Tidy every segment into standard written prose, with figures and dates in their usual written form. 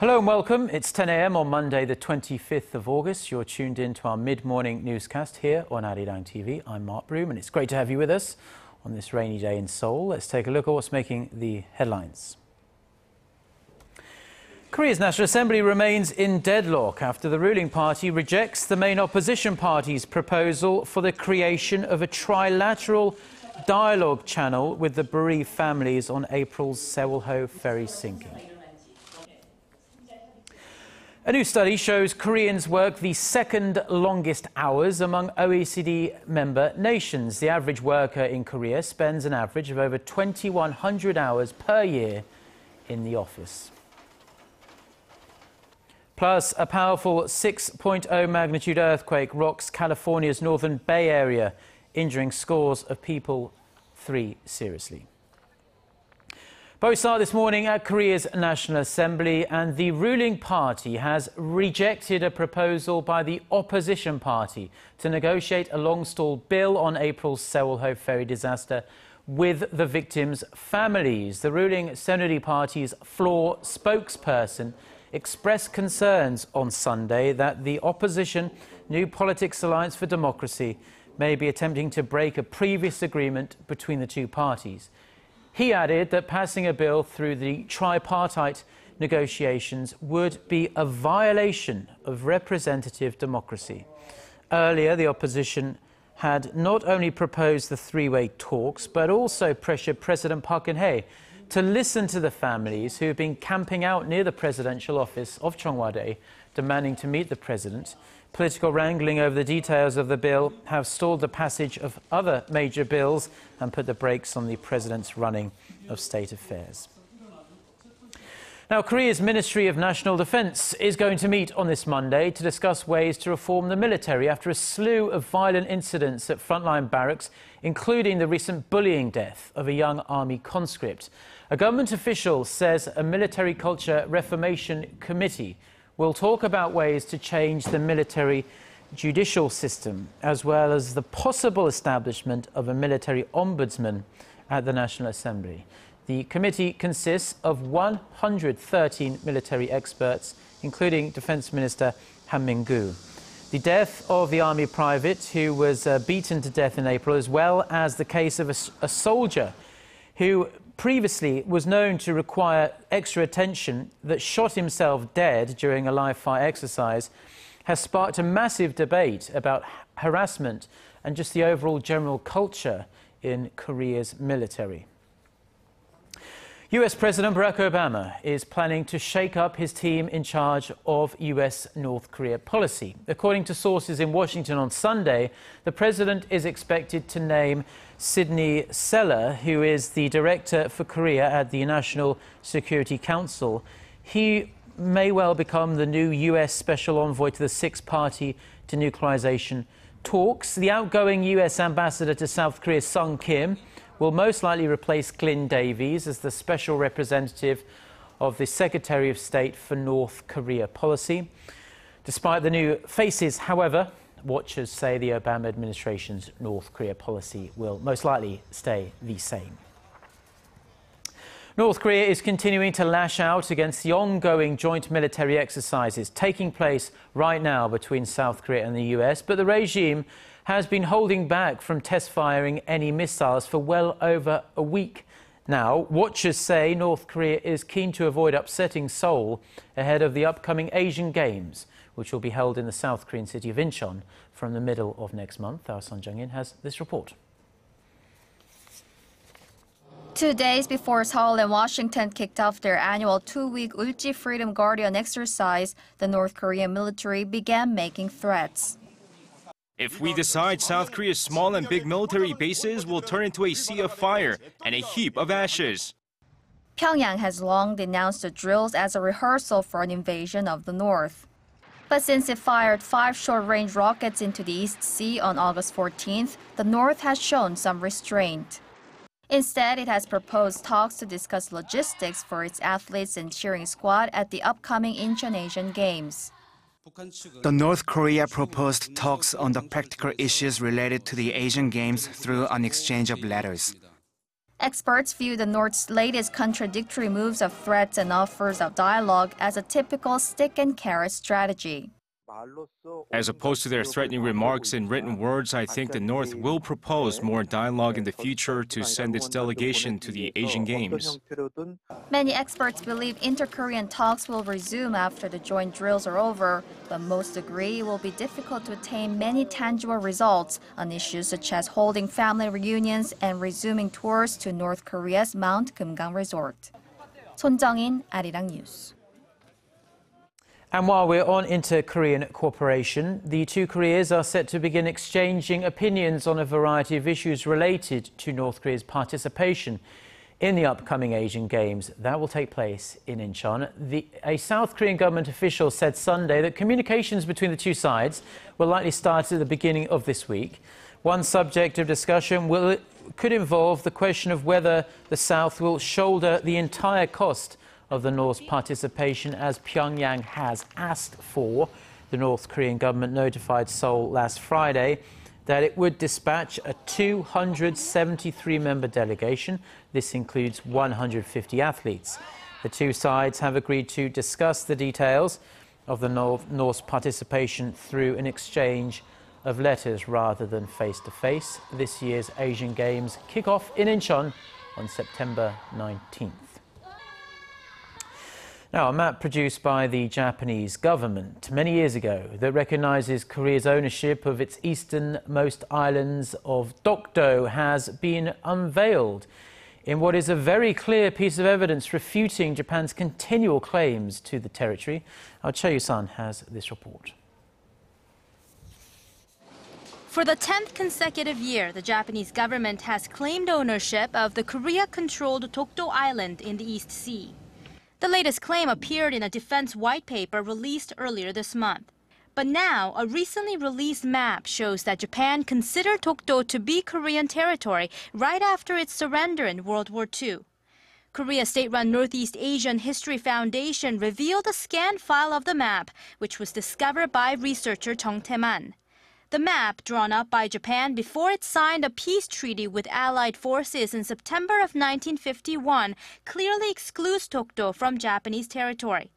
Hello and welcome. It's 10 a.m. on Monday, the 25th of August. You're tuned in to our mid-morning newscast here on Arirang TV. I'm Mark Broome, and it's great to have you with us on this rainy day in Seoul. Let's take a look at what's making the headlines. Korea's National Assembly remains in deadlock after the ruling party rejects the main opposition party's proposal for the creation of a trilateral dialogue channel with the bereaved families on April's Sewol-ho ferry sinking. A new study shows Koreans work the second longest hours among OECD member nations. The average worker in Korea spends an average of over 2,100 hours per year in the office. Plus, a powerful 6.0 magnitude earthquake rocks California's northern Bay Area, injuring scores of people, 3 seriously. Both start this morning at Korea's National Assembly, and the ruling party has rejected a proposal by the opposition party to negotiate a long-stalled bill on April's Sewol-ho ferry disaster with the victims' families. The ruling Saenuri Party's floor spokesperson expressed concerns on Sunday that the opposition New Politics Alliance for Democracy may be attempting to break a previous agreement between the two parties. He added that passing a bill through the tripartite negotiations would be a violation of representative democracy. Earlier, the opposition had not only proposed the three-way talks, but also pressured President Park Geun-hye to listen to the families who have been camping out near the presidential office of Cheongwadae, demanding to meet the president. Political wrangling over the details of the bill have stalled the passage of other major bills and put the brakes on the president's running of state affairs. Now, Korea's Ministry of National Defense is going to meet on this Monday to discuss ways to reform the military after a slew of violent incidents at frontline barracks, including the recent bullying death of a young army conscript. A government official says a military culture reformation committee will talk about ways to change the military judicial system, as well as the possible establishment of a military ombudsman at the National Assembly. The committee consists of 113 military experts, including Defence Minister Han Min-gu. The death of the army private who was beaten to death in April, as well as the case of a soldier who previously was known to require extra attention, that shot himself dead during a live-fire exercise, has sparked a massive debate about harassment and just the overall general culture in Korea's military. US President Barack Obama is planning to shake up his team in charge of US-North Korea policy. According to sources in Washington on Sunday, the president is expected to name Sidney Seller, who is the director for Korea at the National Security Council. He may well become the new US special envoy to the six-party denuclearization talks. The outgoing US ambassador to South Korea, Sung Kim, will most likely replace Glyn Davies as the special representative of the Secretary of State for North Korea policy. Despite the new faces, however, watchers say the Obama administration's North Korea policy will most likely stay the same. North Korea is continuing to lash out against the ongoing joint military exercises taking place right now between South Korea and the US, but the regime has been holding back from test firing any missiles for well over a week now. Watchers say North Korea is keen to avoid upsetting Seoul ahead of the upcoming Asian Games, which will be held in the South Korean city of Incheon from the middle of next month. Our Sun Jung-in has this report. 2 days before Seoul and Washington kicked off their annual 2-week Ulji Freedom Guardian exercise, the North Korean military began making threats. If we decide South Korea's small and big military bases will turn into a sea of fire and a heap of ashes. Pyongyang has long denounced the drills as a rehearsal for an invasion of the North. But since it fired 5 short-range rockets into the East Sea on August 14th, the North has shown some restraint. Instead, it has proposed talks to discuss logistics for its athletes and cheering squad at the upcoming Incheon Asian Games. The North Korea proposed talks on the practical issues related to the Asian Games through an exchange of letters. Experts view the North's latest contradictory moves of threats and offers of dialogue as a typical stick-and-carrot strategy. As opposed to their threatening remarks in written words, I think the North will propose more dialogue in the future to send its delegation to the Asian Games. Many experts believe inter-Korean talks will resume after the joint drills are over, but most agree it will be difficult to attain many tangible results on issues such as holding family reunions and resuming tours to North Korea's Mount Kumgang Resort. 손정인, Arirang News. And while we're on inter-Korean cooperation, the two Koreas are set to begin exchanging opinions on a variety of issues related to North Korea's participation in the upcoming Asian Games. That will take place in Incheon. A South Korean government official said Sunday that communications between the two sides will likely start at the beginning of this week. One subject of discussion could involve the question of whether the South will shoulder the entire cost of the North's participation, as Pyongyang has asked for. The North Korean government notified Seoul last Friday that it would dispatch a 273-member delegation. This includes 150 athletes. The two sides have agreed to discuss the details of the North's participation through an exchange of letters rather than face-to-face. This year's Asian Games kick off in Incheon on September 19th. Now, a map produced by the Japanese government many years ago that recognises Korea's ownership of its easternmost islands of Dokdo has been unveiled in what is a very clear piece of evidence refuting Japan's continual claims to the territory. Our Chae-yu-san has this report. For the 10th consecutive year, the Japanese government has claimed ownership of the Korea-controlled Dokdo Island in the East Sea. The latest claim appeared in a defense white paper released earlier this month. But now, a recently released map shows that Japan considered Dokdo to be Korean territory right after its surrender in World War II. Korea's state-run Northeast Asian History Foundation revealed a scanned file of the map, which was discovered by researcher Jung Tae-man. The map, drawn up by Japan before it signed a peace treaty with Allied forces in September of 1951, clearly excludes Dokdo from Japanese territory.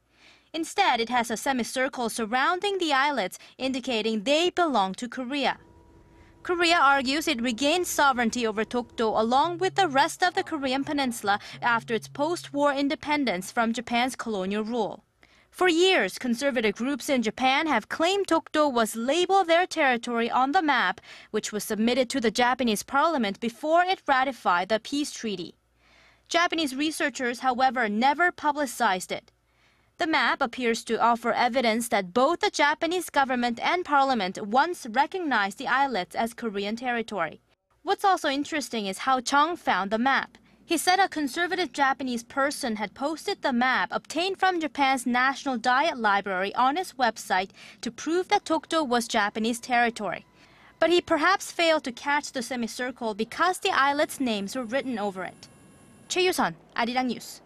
Instead, it has a semicircle surrounding the islets, indicating they belong to Korea. Korea argues it regained sovereignty over Dokdo along with the rest of the Korean peninsula after its post-war independence from Japan's colonial rule. For years, conservative groups in Japan have claimed Dokdo was labeled their territory on the map, which was submitted to the Japanese parliament before it ratified the peace treaty. Japanese researchers, however, never publicized it. The map appears to offer evidence that both the Japanese government and parliament once recognized the islets as Korean territory. What's also interesting is how Chung found the map. He said a conservative Japanese person had posted the map obtained from Japan's National Diet Library on his website to prove that Dokdo was Japanese territory. But he perhaps failed to catch the semicircle because the islets' names were written over it. Chae-yu-san, Arirang News.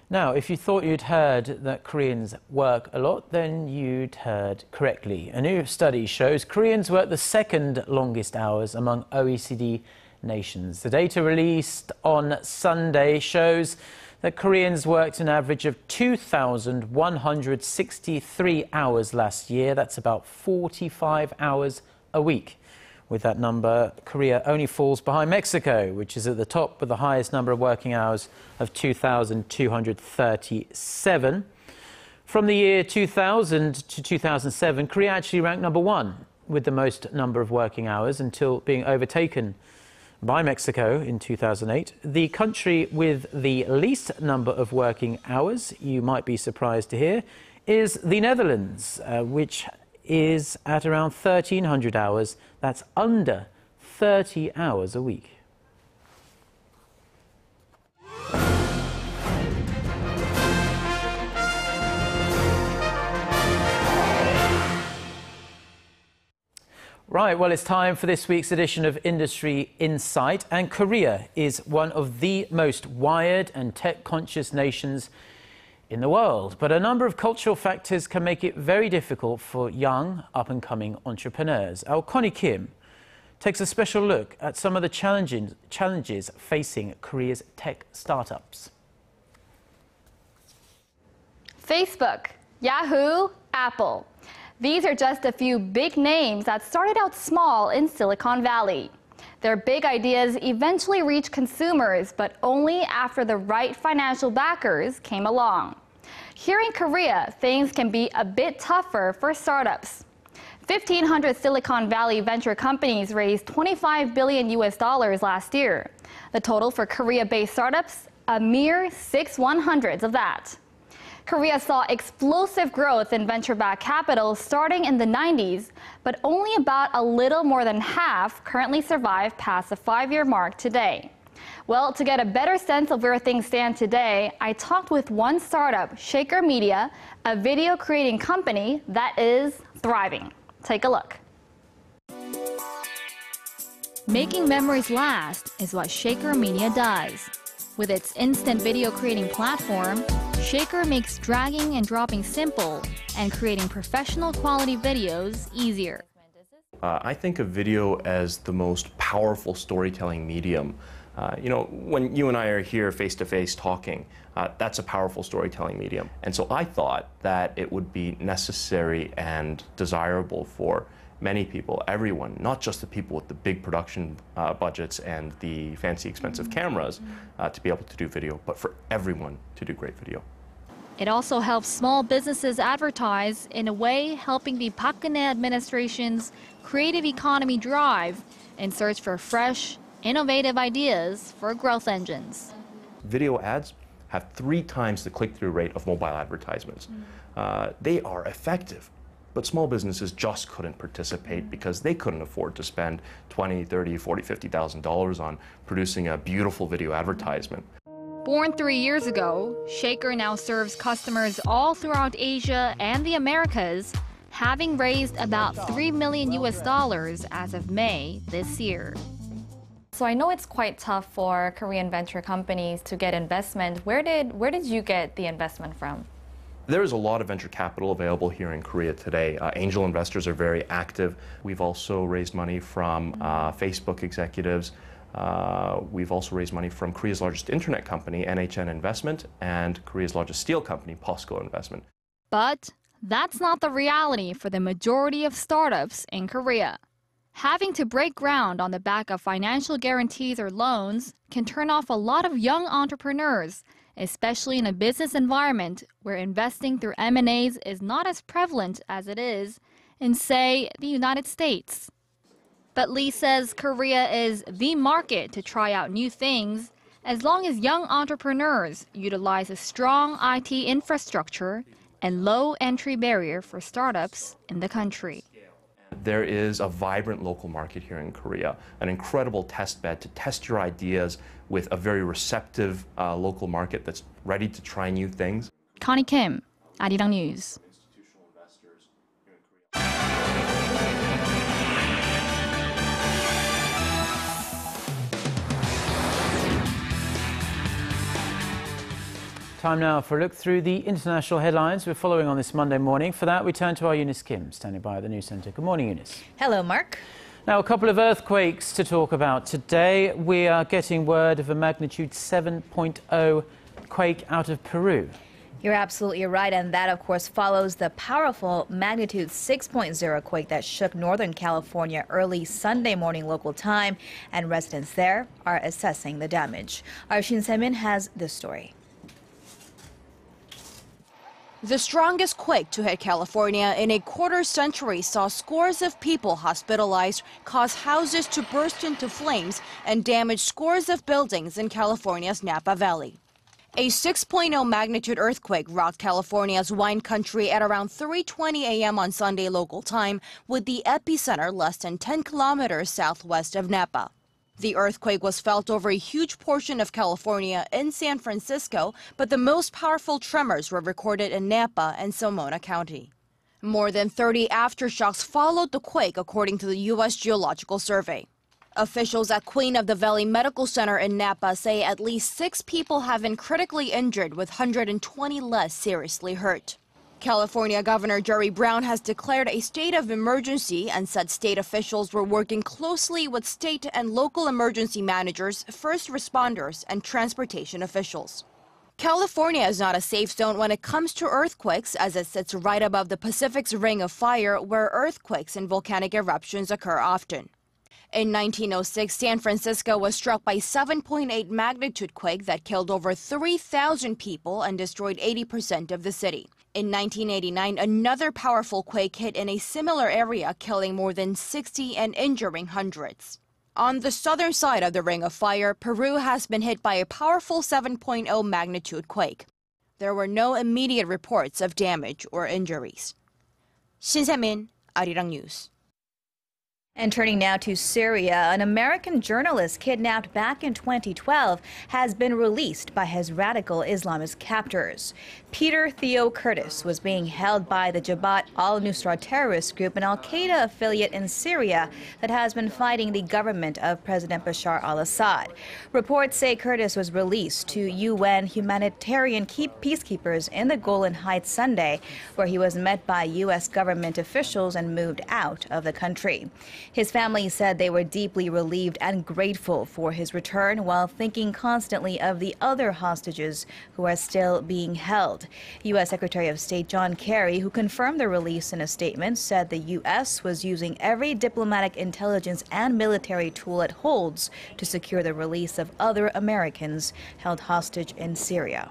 Now, if you thought you'd heard that Koreans work a lot, then you'd heard correctly. A new study shows Koreans work the second longest hours among OECD nations. The data released on Sunday shows that Koreans worked an average of 2,163 hours last year. That's about 45 hours a week. With that number, Korea only falls behind Mexico, which is at the top with the highest number of working hours of 2,237. From the year 2000 to 2007, Korea actually ranked number one with the most number of working hours until being overtaken by Mexico in 2008. The country with the least number of working hours, you might be surprised to hear, is the Netherlands, which is at around 1,300 hours. That's under 30 hours a week. Right, well, it's time for this week's edition of Industry Insight, and Korea is one of the most wired and tech-conscious nations in the world. But a number of cultural factors can make it very difficult for young, up-and-coming entrepreneurs. Our Connie Kim takes a special look at some of the challenges facing Korea's tech startups. Facebook, Yahoo, Apple. These are just a few big names that started out small in Silicon Valley. Their big ideas eventually reached consumers, but only after the right financial backers came along. Here in Korea, things can be a bit tougher for startups. 1,500 Silicon Valley venture companies raised $25 billion last year. The total for Korea-based startups, a mere 6/100ths of that. Korea saw explosive growth in venture-backed capital starting in the 90s, but only about a little more than half currently survive past the 5-year mark today. Well, to get a better sense of where things stand today, I talked with one startup, Shaker Media, a video creating company that is thriving. Take a look. Making memories last is what Shaker Media does. With its instant video creating platform, Shaker makes dragging and dropping simple and creating professional quality videos easier. I think of video as the most powerful storytelling medium. When you and I are here face-to-face talking, that's a powerful storytelling medium. And so I thought that it would be necessary and desirable for many people, everyone, not just the people with the big production budgets and the fancy expensive cameras to be able to do video, but for everyone to do great video. It also helps small businesses advertise, in a way helping the Park Geun-hye administration's creative economy drive in search for fresh, innovative ideas for growth engines. Video ads have 3 times the click-through rate of mobile advertisements. They are effective, but small businesses just couldn't participate because they couldn't afford to spend $20,000, $30,000, $40,000, $50,000 on producing a beautiful video advertisement. Born 3 years ago, Shaker now serves customers all throughout Asia and the Americas, having raised about $3 million as of May this year. So I know it's quite tough for Korean venture companies to get investment. Where did you get the investment from? There is a lot of venture capital available here in Korea today. Angel investors are very active. We've also raised money from Facebook executives. We've also raised money from Korea's largest internet company, NHN Investment, and Korea's largest steel company, POSCO Investment. But that's not the reality for the majority of startups in Korea. Having to break ground on the back of financial guarantees or loans can turn off a lot of young entrepreneurs, especially in a business environment where investing through M&As is not as prevalent as it is in, say, the United States. But Lee says Korea is the market to try out new things as long as young entrepreneurs utilize a strong IT infrastructure and low entry barrier for startups in the country. There is a vibrant local market here in Korea, an incredible test bed to test your ideas with a very receptive local market that's ready to try new things. Connie Kim, Arirang News. Time now for a look through the international headlines we're following on this Monday morning. For that, we turn to our Eunice Kim, standing by at the news centre. Good morning, Eunice. Hello, Mark. Now, a couple of earthquakes to talk about today. We are getting word of a magnitude 7.0 quake out of Peru. You're absolutely right, and that, of course, follows the powerful magnitude 6.0 quake that shook Northern California early Sunday morning local time, and residents there are assessing the damage. Our Shin Se-min has this story. The strongest quake to hit California in a quarter-century saw scores of people hospitalized, cause houses to burst into flames, and damage scores of buildings in California's Napa Valley. A 6.0 magnitude earthquake rocked California's wine country at around 3:20 a.m. on Sunday local time, with the epicenter less than 10 kilometers southwest of Napa. The earthquake was felt over a huge portion of California in San Francisco, but the most powerful tremors were recorded in Napa and Sonoma County. More than 30 aftershocks followed the quake, according to the U.S. Geological Survey. Officials at Queen of the Valley Medical Center in Napa say at least 6 people have been critically injured, with 120 less seriously hurt. California Governor Jerry Brown has declared a state of emergency and said state officials were working closely with state and local emergency managers, first responders, and transportation officials. California is not a safe zone when it comes to earthquakes, as it sits right above the Pacific's ring of fire, where earthquakes and volcanic eruptions occur often. In 1906, San Francisco was struck by 7.8 magnitude quake that killed over 3,000 people and destroyed 80% of the city. In 1989, another powerful quake hit in a similar area, killing more than 60 and injuring hundreds. On the southern side of the Ring of Fire, Peru has been hit by a powerful 7.0 magnitude quake. There were no immediate reports of damage or injuries. Shin Se-min, Arirang News. And turning now to Syria, an American journalist kidnapped back in 2012 has been released by his radical Islamist captors. Peter Theo Curtis was being held by the Jabhat al-Nusra terrorist group, an al-Qaeda affiliate in Syria that has been fighting the government of President Bashar al-Assad. Reports say Curtis was released to UN humanitarian peacekeepers in the Golan Heights Sunday, where he was met by U.S. government officials and moved out of the country. His family said they were deeply relieved and grateful for his return, while thinking constantly of the other hostages who are still being held. U.S. Secretary of State John Kerry, who confirmed the release in a statement, said the U.S. was using every diplomatic, intelligence and military tool it holds to secure the release of other Americans held hostage in Syria.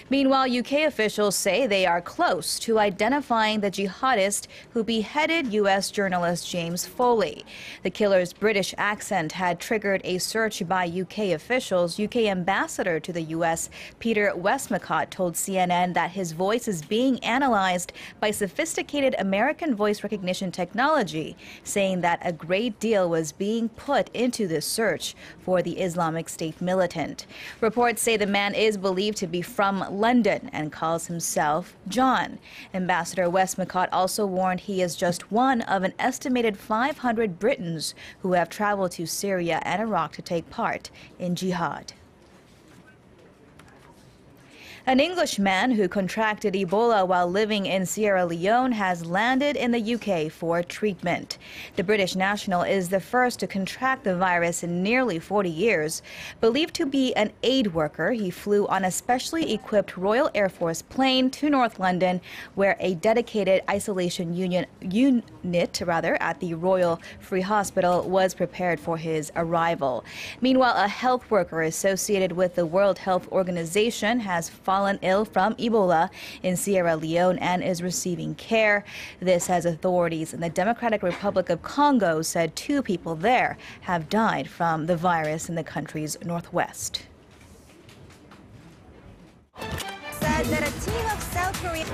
Meanwhile, UK officials say they are close to identifying the jihadist who beheaded U.S. journalist James Foley. The killer's British accent had triggered a search by UK officials. UK ambassador to the U.S., Peter Westmacott, told CNN that his voice is being analyzed by sophisticated American voice recognition technology, saying that a great deal was being put into this search for the Islamic State militant. Reports say the man is believed to be from London and calls himself John. Ambassador Westmacott also warned he is just one of an estimated 500 Britons who have traveled to Syria and Iraq to take part in jihad. An Englishman who contracted Ebola while living in Sierra Leone has landed in the UK for treatment. The British national is the first to contract the virus in nearly 40 years. Believed to be an aid worker, he flew on a specially equipped Royal Air Force plane to North London, where a dedicated isolation unit at the Royal Free Hospital was prepared for his arrival. Meanwhile, a health worker associated with the World Health Organization has fallen ill from Ebola in Sierra Leone and is receiving care. This as authorities in the Democratic Republic of Congo said 2 people there have died from the virus in the country's northwest. Said that a team of South Korea.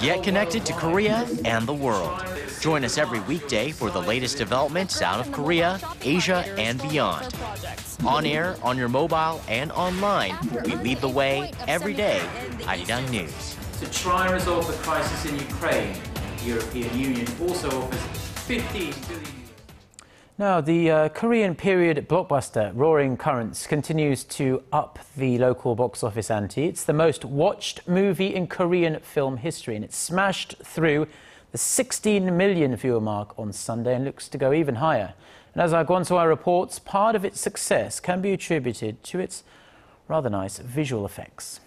Get connected to Korea and the world. Join us every weekday for the latest developments out of Korea, Asia, and beyond. On air, on your mobile, and online, we lead the way every day. Arirang News. To try and resolve the crisis in Ukraine, the European Union also offers 15 billion. Now, the Korean period blockbuster Roaring Currents continues to up the local box office ante. It's the most watched movie in Korean film history, and it smashed through the 16 million viewer mark on Sunday and looks to go even higher. And as our Gwon-so-ah reports, part of its success can be attributed to its rather nice visual effects.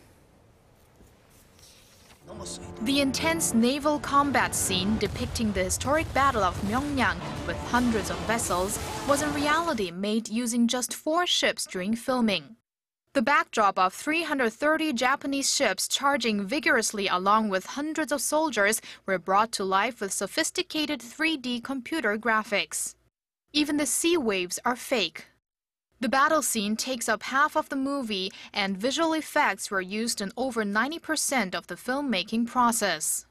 The intense naval combat scene depicting the historic Battle of Myeongnang with hundreds of vessels was in reality made using just 4 ships during filming. The backdrop of 330 Japanese ships charging vigorously along with hundreds of soldiers were brought to life with sophisticated 3D computer graphics. Even the sea waves are fake. The battle scene takes up half of the movie, and visual effects were used in over 90% of the filmmaking process.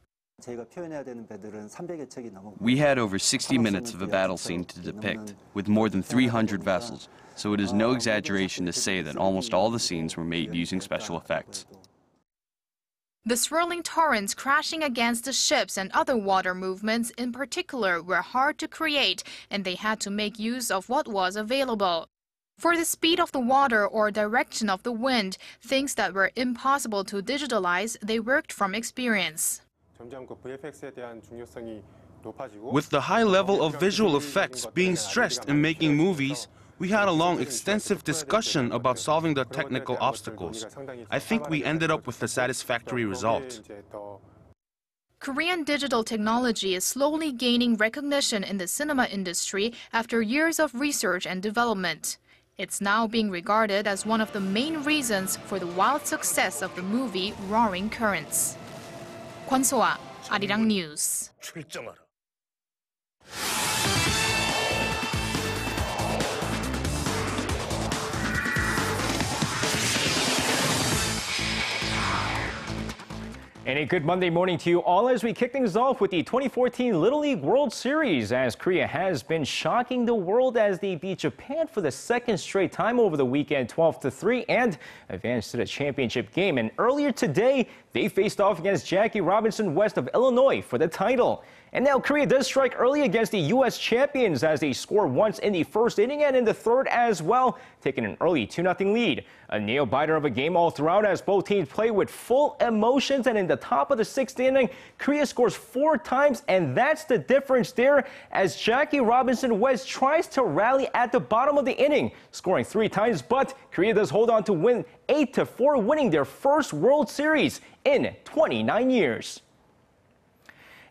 We had over 60 minutes of a battle scene to depict, with more than 300 vessels, so it is no exaggeration to say that almost all the scenes were made using special effects. The swirling torrents crashing against the ships and other water movements in particular were hard to create, and they had to make use of what was available. For the speed of the water or direction of the wind, things that were impossible to digitalize, they worked from experience. With the high level of visual effects being stressed in making movies, we had a long, extensive discussion about solving the technical obstacles. I think we ended up with a satisfactory result. Korean digital technology is slowly gaining recognition in the cinema industry after years of research and development. It's now being regarded as one of the main reasons for the wild success of the movie Roaring Currents. 권소아, 아리랑 뉴스. And a good Monday morning to you all as we kick things off with the 2014 Little League World Series, as Korea has been shocking the world as they beat Japan for the second straight time over the weekend 12-3 and advanced to the championship game. And earlier today, they faced off against Jackie Robinson West of Illinois for the title. And now Korea does strike early against the U.S. champions as they score once in the first inning and in the third as well, taking an early 2-0 lead. A nail-biter of a game all throughout as both teams play with full emotions, and in the top of the sixth inning, Korea scores 4 times, and that's the difference there as Jackie Robinson West tries to rally at the bottom of the inning, scoring 3 times, but Korea does hold on to win 8-4, winning their first World Series in 29 years.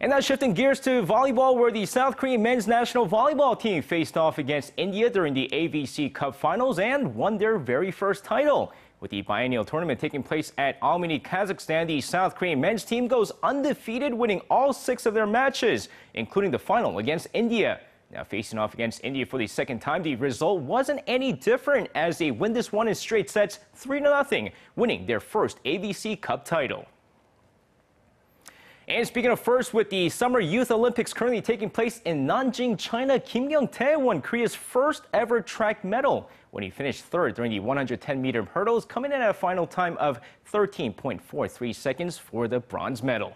And now shifting gears to volleyball, where the South Korean men's national volleyball team faced off against India during the AVC Cup finals and won their very first title. With the biennial tournament taking place at Almaty, Kazakhstan, the South Korean men's team goes undefeated, winning all 6 of their matches, including the final against India. Now facing off against India for the second time, the result wasn't any different as they win this one in straight sets 3-0, winning their first AVC Cup title. And speaking of first, with the Summer Youth Olympics currently taking place in Nanjing, China, Kim Young-tae won Korea's first ever track medal when he finished third during the 110-meter hurdles, coming in at a final time of 13.43 seconds for the bronze medal.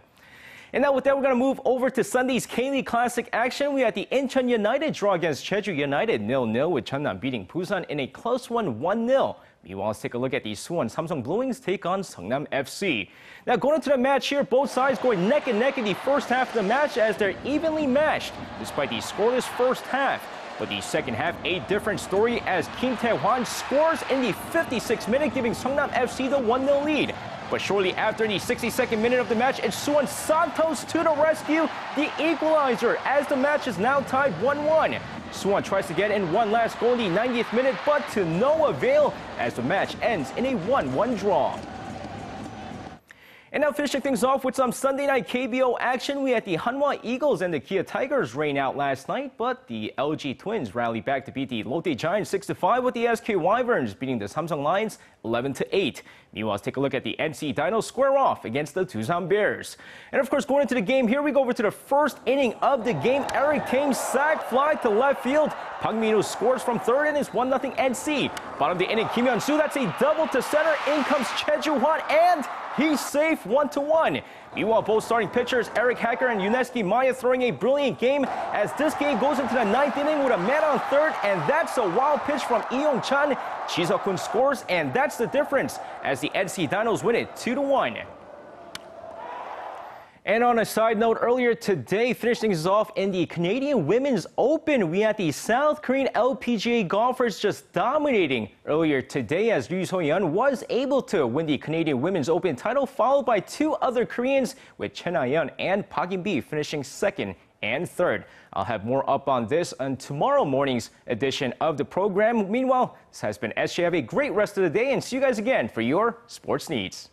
And now with that, we're going to move over to Sunday's K-League Classic action. We had the Incheon United draw against Jeju United 0-0, with Cheonnam beating Busan in a close one 1-0. Meanwhile, let's take a look at the Suwon Samsung Blue Wings take on Seongnam FC. Now going into the match here, both sides going neck and neck in the first half of the match as they're evenly matched despite the scoreless first half. But the second half, a different story as Kim Tae-hwan scores in the 56th minute, giving Seongnam FC the 1-0 lead. But shortly after the 62nd minute of the match, it's Suwon Santos to the rescue, the equalizer, as the match is now tied 1-1. Suwon tries to get in one last goal in the 90th minute, but to no avail as the match ends in a 1-1 draw. And now finishing things off with some Sunday night KBO action, we had the Hanwha Eagles and the Kia Tigers rain out last night, but the LG Twins rallied back to beat the Lotte Giants 6-5, with the SK Wyverns beating the Samsung Lions 11-8. Meanwhile, let's take a look at the NC Dinos square off against the Tucson Bears. And of course, going into the game here, we go over to the first inning of the game. Eric Thame's sac fly to left field. Park Min-woo scores from third and it's 1-0 NC. Bottom of the inning, Kim Hyun-soo, that's a double to center. In comes Choi Ju-hwan and he's safe 1-1. Meanwhile, both starting pitchers, Eric Hacker and Yuneski Maya, throwing a brilliant game as this game goes into the 9th inning with a man on third, and that's a wild pitch from Lee Yong-chan. Ji Seok-kun scores, and that's the difference as the NC Dinos win it 2-1. And on a side note, earlier today, finishing things off in the Canadian Women's Open, we had the South Korean LPGA golfers just dominating earlier today as Ryu So-yeon was able to win the Canadian Women's Open title, followed by 2 other Koreans, with Chen Ah-yeon and Park In-bi finishing second and third. I'll have more up on this on tomorrow morning's edition of the program. Meanwhile, this has been SJ. Have a great rest of the day and see you guys again for your sports needs.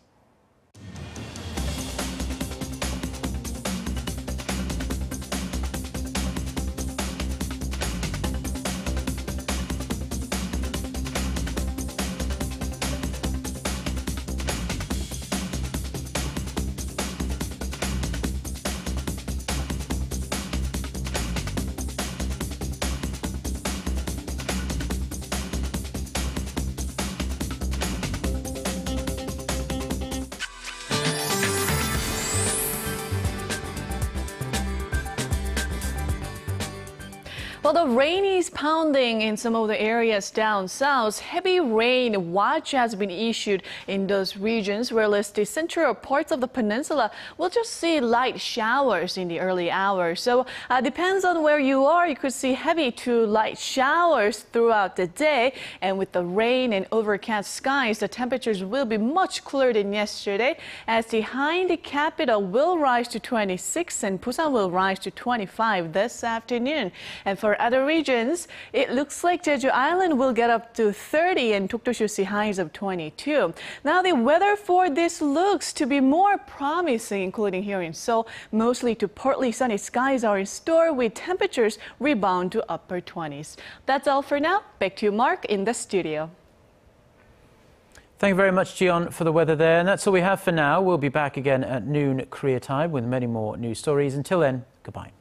Well, the rain is pounding in some of the areas down south. Heavy rain watch has been issued in those regions, whereas the central parts of the peninsula will just see light showers in the early hours. So depends on where you are. You could see heavy to light showers throughout the day. And with the rain and overcast skies, the temperatures will be much cooler than yesterday, as the high in the capital will rise to 26 and Busan will rise to 25 this afternoon. And for other regions, it looks like Jeju Island will get up to 30 and Dokdo should see highs of 22. Now the weather for this looks to be more promising, including here in Seoul. Mostly to partly sunny skies are in store with temperatures rebound to upper 20s. That's all for now. Back to you, Mark, in the studio. Thank you very much, Jion, for the weather there. And that's all we have for now. We'll be back again at noon Korea time with many more news stories. Until then, goodbye.